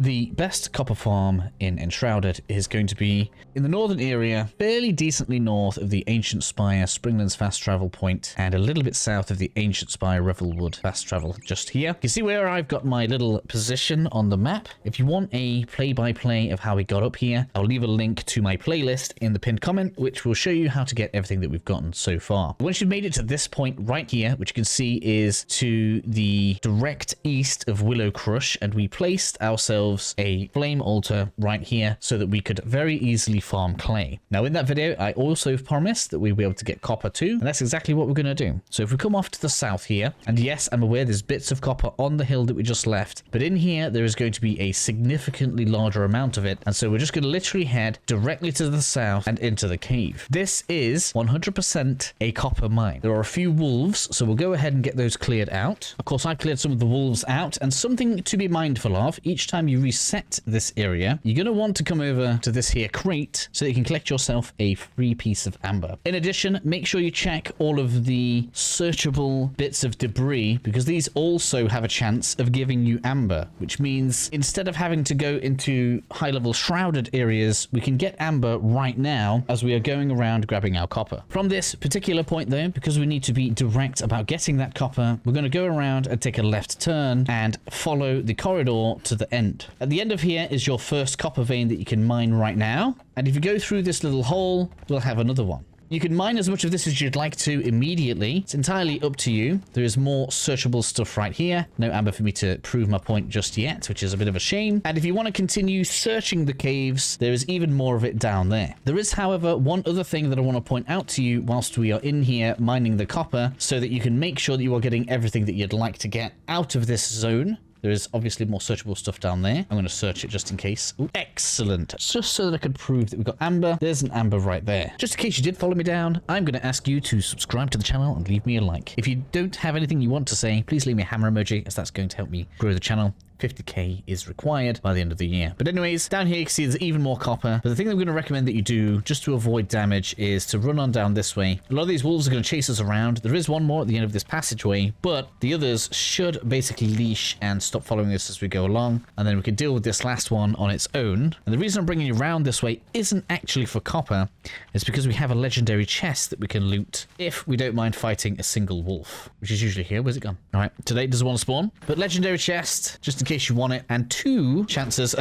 The best copper farm in Enshrouded is going to be in the northern area, fairly decently north of the Ancient Spire Springlands fast travel point, and a little bit south of the Ancient Spire Revelwood fast travel just here. You can see where I've got my little position on the map. If you want a play-by-play of how we got up here, I'll leave a link to my playlist in the pinned comment, which will show you how to get everything that we've gotten so far. Once you've made it to this point right here, which you can see is to the direct east of Willow Crush, and we placed ourselves a flame altar right here so that we could very easily farm clay. Now in that video I also promised that we'd be able to get copper too, and that's exactly what we're going to do. So if we come off to the south here, and yes, I'm aware there's bits of copper on the hill that we just left, but in here there is going to be a significantly larger amount of it, and so we're just going to literally head directly to the south and into the cave. This is 100% a copper mine. There are a few wolves, so we'll go ahead and get those cleared out. Of course I cleared some of the wolves out, and something to be mindful of, each time you reset this area, you're going to want to come over to this here crate so that you can collect yourself a free piece of amber. In addition, make sure you check all of the searchable bits of debris, because these also have a chance of giving you amber, which means instead of having to go into high-level shrouded areas, we can get amber right now as we are going around grabbing our copper. From this particular point though, because we need to be direct about getting that copper, we're going to go around and take a left turn and follow the corridor to the end. At the end of here is your first copper vein that you can mine right now, and if you go through this little hole, we'll have another one. You can mine as much of this as you'd like to immediately. It's entirely up to you. There is more searchable stuff right here. No amber for me to prove my point just yet, which is a bit of a shame. And if you want to continue searching the caves, there is even more of it down there. There is, however, one other thing that I want to point out to you whilst we are in here mining the copper, so that you can make sure that you are getting everything that you'd like to get out of this zone. There is obviously more searchable stuff down there. I'm going to search it just in case. Ooh, excellent. Just so that I could prove that we've got amber. There's an amber right there. Just in case you did follow me down, I'm going to ask you to subscribe to the channel and leave me a like. If you don't have anything you want to say, please leave me a hammer emoji, as that's going to help me grow the channel. 50k is required by the end of the year. But anyways, down here you can see there's even more copper. But the thing that I'm going to recommend that you do just to avoid damage is to run on down this way. A lot of these wolves are going to chase us around. There is one more at the end of this passageway, but the others should basically leash and stop following us as we go along. And then we can deal with this last one on its own. And the reason I'm bringing you around this way isn't actually for copper. It's because we have a legendary chest that we can loot if we don't mind fighting a single wolf, which is usually here. Where's it gone? All right, today doesn't want to spawn, but legendary chest, just in case you want it, and 2 chances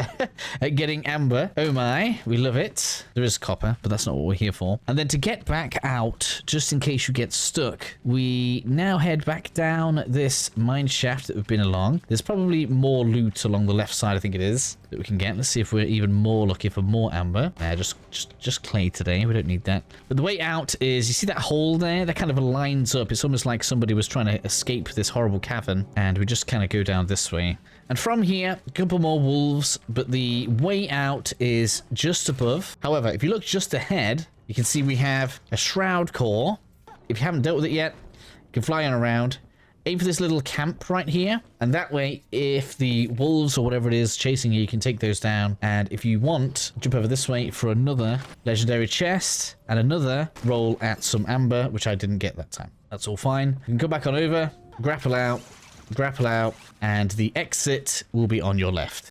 at getting amber. Oh my, we love it. There is copper, but that's not what we're here for. And then to get back out, just in case you get stuck, we now head back down this mine shaft that we've been along. There's probably more loot along the left side, I think it is, that we can get. Let's see if we're even more lucky for more amber. Just clay today, we don't need that. But the way out is, you see that hole there? That kind of lines up. It's almost like somebody was trying to escape this horrible cavern, and we just kind of go down this way. And from here, a couple more wolves, but the way out is just above. However, if you look just ahead, you can see we have a shroud core. If you haven't dealt with it yet, you can fly on around. Aim for this little camp right here, and that way, if the wolves or whatever it is chasing you, you can take those down. And if you want, jump over this way for another legendary chest and another roll at some amber, which I didn't get that time. That's all fine. You can come back on over, grapple out, and the exit will be on your left.